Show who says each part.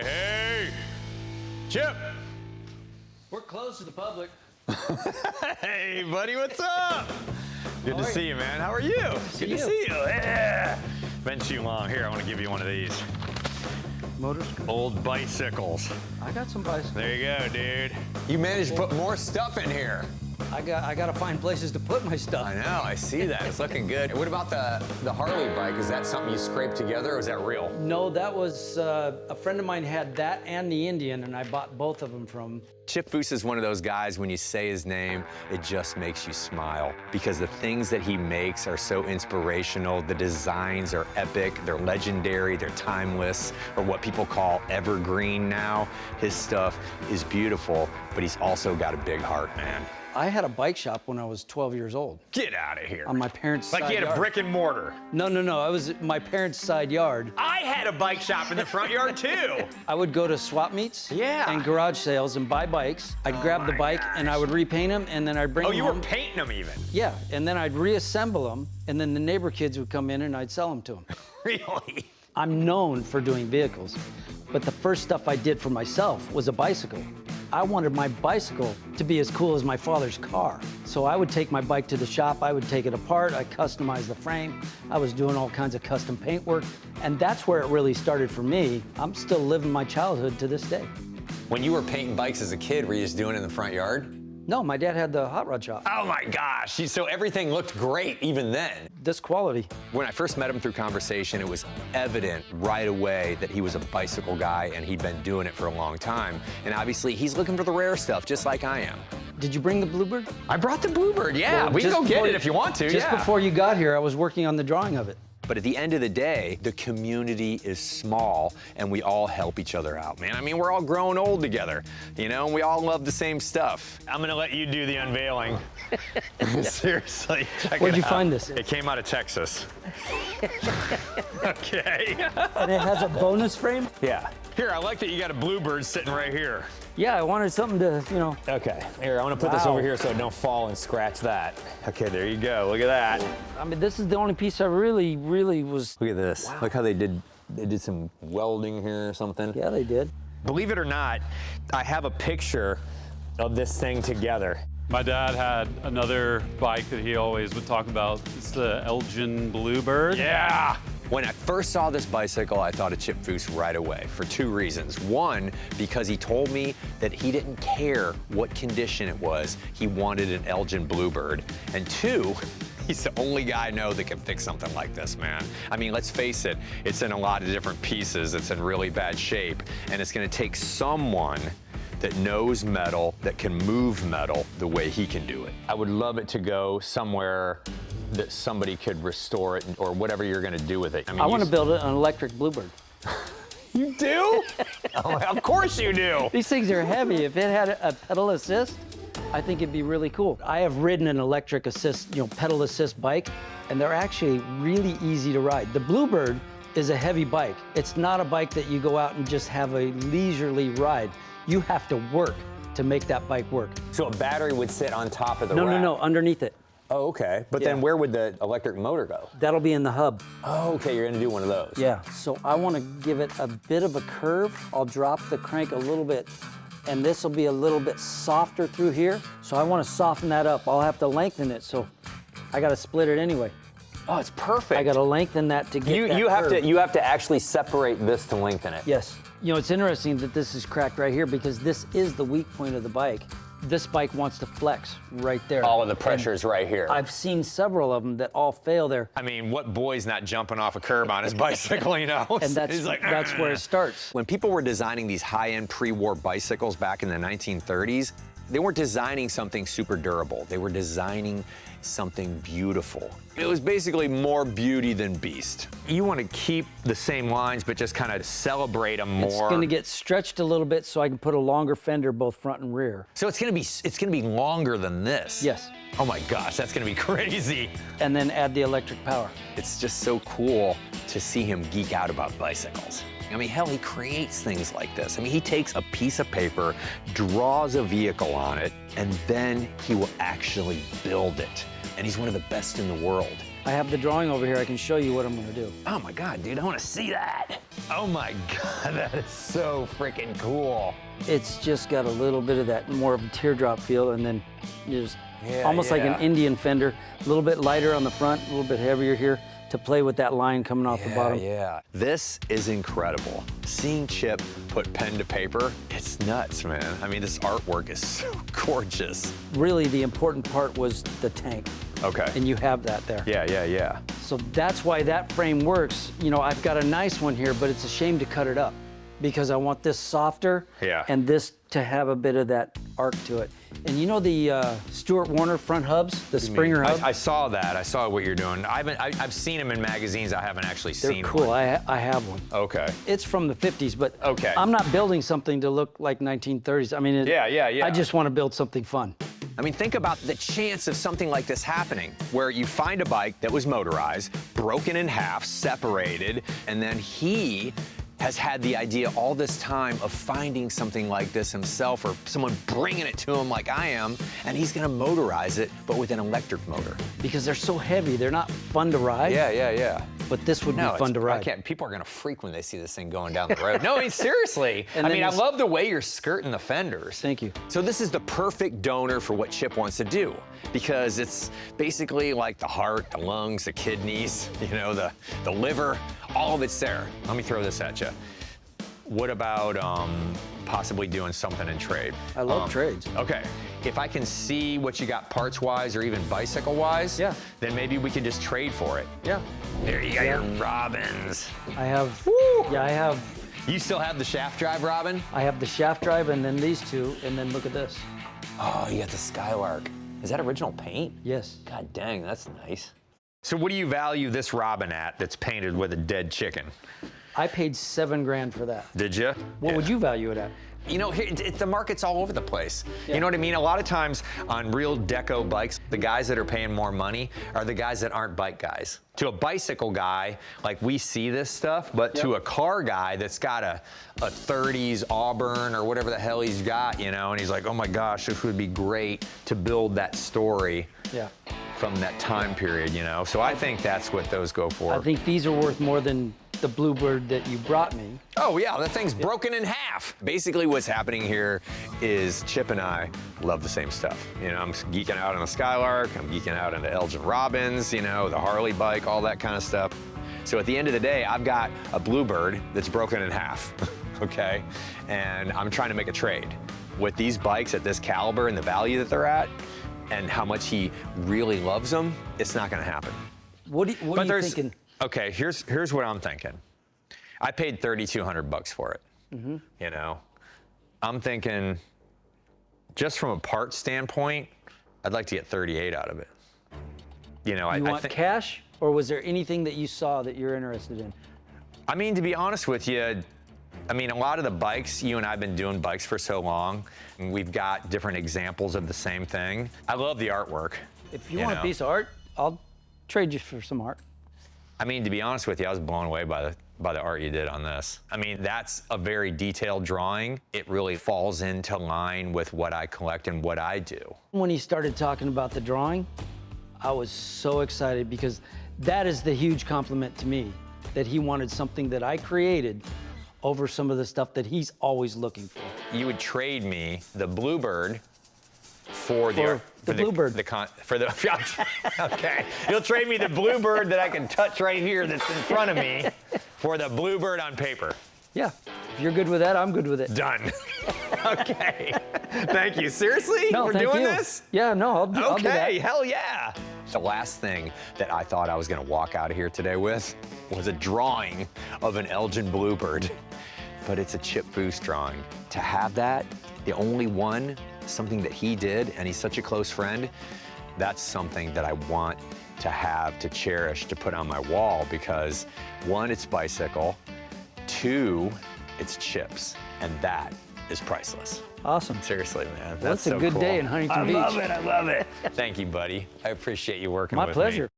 Speaker 1: Hey, Chip.
Speaker 2: We're closed to the public.
Speaker 1: Hey, buddy, what's up? Good to see you, man. How are you? Good to see you. Yeah. Been too long. Here, I want to give you one of these.
Speaker 2: Motors?
Speaker 1: Old bicycles.
Speaker 2: I got some bicycles.
Speaker 1: There you go, dude.
Speaker 3: You managed to put more stuff in here.
Speaker 2: I got to find places to put my stuff.
Speaker 3: I know, I see that. It's looking good. What about the Harley bike? Is that something you scraped together, or is that real?
Speaker 2: No, that was, a friend of mine had that and the Indian, and I bought both of them from.
Speaker 3: Chip Foose is one of those guys, when you say his name, it just makes you smile. Because the things that he makes are so inspirational. The designs are epic, they're legendary, they're timeless, or what people call evergreen now. His stuff is beautiful, but he's also got a big heart, man.
Speaker 2: I had a bike shop when I was 12 years old.
Speaker 1: Get out of here.
Speaker 2: On my parents' side
Speaker 1: Like you had
Speaker 2: yard.
Speaker 1: a brick and mortar.
Speaker 2: No. I was at my parents' side yard.
Speaker 1: I had a bike shop in the front yard, too.
Speaker 2: I would go to swap meets and garage sales and buy bikes. I'd grab the bike and I would repaint them, and then I'd bring them
Speaker 1: you
Speaker 2: home.
Speaker 1: were painting them even?
Speaker 2: Yeah, and then I'd reassemble them, and then the neighbor kids would come in and I'd sell them to them.
Speaker 1: Really?
Speaker 2: I'm known for doing vehicles, but the first stuff I did for myself was a bicycle. I wanted my bicycle to be as cool as my father's car. So I would take my bike to the shop, I would take it apart, I customized the frame, I was doing all kinds of custom paint work, and that's where it really started for me. I'm still living my childhood to this day.
Speaker 3: When you were painting bikes as a kid, were you just doing it in the front yard?
Speaker 2: No, my dad had the hot rod shop.
Speaker 3: Oh my gosh, so everything looked great even then.
Speaker 2: This quality.
Speaker 3: When I first met him through conversation, it was evident right away that he was a bicycle guy and he'd been doing it for a long time. And obviously, he's looking for the rare stuff, just like I am.
Speaker 2: Did you bring the Bluebird?
Speaker 3: I brought the Bluebird, yeah.
Speaker 2: Well,
Speaker 3: we can go get it if you want to,
Speaker 2: Just before you got here, I was working on the drawing of it.
Speaker 3: But at the end of the day, the community is small and we all help each other out, man. I mean, we're all growing old together, you know, and we all love the same stuff.
Speaker 1: I'm gonna let you do the unveiling. Seriously, check it out.
Speaker 2: Where'd you find this?
Speaker 1: It came out of Texas. Okay.
Speaker 2: And it has a bonus frame?
Speaker 1: Yeah. Here, I like that you got a Bluebird sitting right here.
Speaker 2: Yeah, I wanted something to, you know.
Speaker 1: Okay, here, I want to put this over here so it don't fall and scratch that. Okay, there you go, look at that.
Speaker 2: I mean, this is the only piece I really was.
Speaker 3: Look at this. Wow. Look how they did some welding here or something.
Speaker 2: Yeah, they did.
Speaker 1: Believe it or not, I have a picture of this thing together.
Speaker 4: My dad had another bike that he always would talk about. It's the Elgin Bluebird.
Speaker 1: Yeah!
Speaker 3: When I first saw this bicycle, I thought of Chip Foose right away for two reasons. One, because he told me that he didn't care what condition it was, he wanted an Elgin Bluebird. And two, he's the only guy I know that can fix something like this, man. I mean, let's face it, it's in a lot of different pieces, it's in really bad shape, and it's gonna take someone that knows metal, that can move metal the way he can do it. I would love it to go somewhere that somebody could restore it or whatever you're gonna do with it.
Speaker 2: I mean, I want to build an electric Bluebird.
Speaker 3: You do? Oh, of course you do.
Speaker 2: These things are heavy. If it had a pedal assist, I think it'd be really cool. I have ridden an electric assist, pedal assist bike, and they're actually really easy to ride. The Bluebird is a heavy bike. It's not a bike that you go out and just have a leisurely ride. You have to work to make that bike work.
Speaker 3: So a battery would sit on top of the
Speaker 2: rack?
Speaker 3: rack?
Speaker 2: No, underneath it.
Speaker 3: Oh, okay. But then where would the electric motor go?
Speaker 2: That'll be in the hub.
Speaker 3: Oh, okay, you're gonna do one of those.
Speaker 2: Yeah, so I wanna give it a bit of a curve. I'll drop the crank a little bit, and this will be a little bit softer through here. So I wanna soften that up. I'll have to lengthen it, so I gotta split it anyway.
Speaker 3: Oh, it's perfect.
Speaker 2: I gotta lengthen that to get that
Speaker 3: you have
Speaker 2: curve.
Speaker 3: to you have to actually separate this to lengthen it.
Speaker 2: Yes. It's interesting that this is cracked right here because this is the weak point of the bike. This bike wants to flex right there.
Speaker 3: All of the pressure's right here.
Speaker 2: I've seen several of them that all fail there.
Speaker 1: I mean, what boy's not jumping off a curb on his bicycle, you know?
Speaker 2: And that's where it starts.
Speaker 3: When people were designing these high-end pre-war bicycles back in the 1930s, they weren't designing something super durable. They were designing something beautiful. It was basically more beauty than beast. You want to keep the same lines, but just kind of celebrate them more.
Speaker 2: It's going to get stretched a little bit so I can put a longer fender both front and rear.
Speaker 3: So it's going to be longer than this.
Speaker 2: Yes.
Speaker 3: Oh my gosh, that's going to be crazy.
Speaker 2: And then add the electric power.
Speaker 3: It's just so cool to see him geek out about bicycles. I mean, hell, he creates things like this. I mean, he takes a piece of paper, draws a vehicle on it, and then he will actually build it. And he's one of the best in the world.
Speaker 2: I have the drawing over here. I can show you what I'm gonna do.
Speaker 3: Oh my God, dude, I wanna see that. Oh my God, that is so freaking cool.
Speaker 2: It's just got a little bit of that more of a teardrop feel, and then just almost like
Speaker 3: yeah.
Speaker 2: an Indian fender, a little bit lighter on the front, a little bit heavier here to play with that line coming off the bottom.
Speaker 3: Yeah, this is incredible. Seeing Chip put pen to paper, it's nuts, man. I mean, this artwork is so gorgeous.
Speaker 2: Really, the important part was the tank.
Speaker 3: Okay.
Speaker 2: And you have that there.
Speaker 3: Yeah.
Speaker 2: So that's why that frame works. You know, I've got a nice one here, but it's a shame to cut it up because I want this softer and this to have a bit of that arc to it. And you know the Stuart Warner front hubs, the Springer hub?
Speaker 3: I saw that. I saw what you're doing. I've seen them in magazines. I haven't actually seen
Speaker 2: They're cool.
Speaker 3: one.
Speaker 2: I have one.
Speaker 3: Okay.
Speaker 2: It's from the 50s, but
Speaker 3: Okay.
Speaker 2: I'm not building something to look like 1930s. I mean,
Speaker 3: Yeah.
Speaker 2: I just want to build something fun.
Speaker 3: I mean, think about the chance of something like this happening, where you find a bike that was motorized, broken in half, separated, and then he has had the idea all this time of finding something like this himself, or someone bringing it to him like I am, and he's gonna motorize it, but with an electric motor.
Speaker 2: Because they're so heavy, they're not fun to ride.
Speaker 3: Yeah.
Speaker 2: But this would be fun to ride.
Speaker 3: People are gonna freak when they see this thing going down the road. No, I mean, seriously.
Speaker 2: And
Speaker 3: I
Speaker 2: then
Speaker 3: mean, I
Speaker 2: this-
Speaker 3: love the way you're skirting the fenders.
Speaker 2: Thank you.
Speaker 3: So this is the perfect donor for what Chip wants to do, because it's basically like the heart, the lungs, the kidneys, you know, the liver, all of it's there. Let me throw this at you. What about possibly doing something in trade?
Speaker 2: I love trades.
Speaker 3: Okay, if I can see what you got parts-wise or even bicycle-wise, then maybe we can just trade for it.
Speaker 2: Yeah.
Speaker 3: There you got your Robins.
Speaker 2: I have, I have.
Speaker 3: You still have the shaft drive Robin?
Speaker 2: I have the shaft drive and then these two, and then look at this.
Speaker 3: Oh, you got the Skylark. Is that original paint?
Speaker 2: Yes.
Speaker 3: God dang, that's nice. So what do you value this Robin at that's painted with a dead chicken?
Speaker 2: I paid $7 grand for that.
Speaker 3: Did you?
Speaker 2: What would you value it at?
Speaker 3: You know, the market's all over the place. You know what I mean? A lot of times on real deco bikes, the guys that are paying more money are the guys that aren't bike guys. To a bicycle guy, like we see this stuff, but to a car guy that's got a 30s Auburn or whatever the hell he's got, you know, and he's like, oh my gosh, this would be great to build that story from that time period, you know? So I think that's what those go for.
Speaker 2: I think these are worth more than the Bluebird that you brought me.
Speaker 3: Oh yeah, the thing's broken in half. Basically what's happening here is Chip and I love the same stuff. You know, I'm geeking out on the Skylark, I'm geeking out on the Elgin Robins, you know, the Harley bike, all that kind of stuff. So at the end of the day, I've got a Bluebird that's broken in half, okay? And I'm trying to make a trade. With these bikes at this caliber and the value that they're at, and how much he really loves them, it's not gonna happen.
Speaker 2: What are you thinking?
Speaker 3: Okay, here's what I'm thinking. I paid $3,200 for it. You know, I'm thinking, just from a part standpoint, I'd like to get 38 out of it. You know,
Speaker 2: You want cash, or was there anything that you saw that you're interested in?
Speaker 3: I mean, to be honest with you, I mean, a lot of the bikes, you and I have been doing bikes for so long, and we've got different examples of the same thing. I love the artwork.
Speaker 2: If you want a piece of art, I'll trade you for some art.
Speaker 3: I mean, to be honest with you, I was blown away by the art you did on this. I mean, that's a very detailed drawing. It really falls into line with what I collect and what I do.
Speaker 2: When he started talking about the drawing, I was so excited because that is the huge compliment to me, that he wanted something that I created over some of the stuff that he's always looking for.
Speaker 3: You would trade me the Bluebird for the
Speaker 2: Bluebird.
Speaker 3: Okay. You'll trade me the Bluebird that I can touch right here that's in front of me for the Bluebird on paper.
Speaker 2: Yeah. If you're good with that, I'm good with it.
Speaker 3: Done. Okay. Thank you. Seriously?
Speaker 2: No,
Speaker 3: We're
Speaker 2: thank
Speaker 3: doing
Speaker 2: you.
Speaker 3: this?
Speaker 2: Yeah, no, I'll do that.
Speaker 3: Okay, hell yeah. The last thing that I thought I was gonna walk out of here today with was a drawing of an Elgin Bluebird, but it's a Chip Foose drawing. To have that, the only one, something that he did, and he's such a close friend, that's something that I want to have, to cherish, to put on my wall, because one, it's bicycle, two, it's Chips, and that is priceless.
Speaker 2: Awesome.
Speaker 3: Seriously, man.
Speaker 2: Well,
Speaker 3: That's
Speaker 2: a
Speaker 3: so
Speaker 2: good
Speaker 3: cool.
Speaker 2: day in Huntington Beach.
Speaker 3: I love it. Thank you, buddy. I appreciate you working with me.
Speaker 2: My pleasure.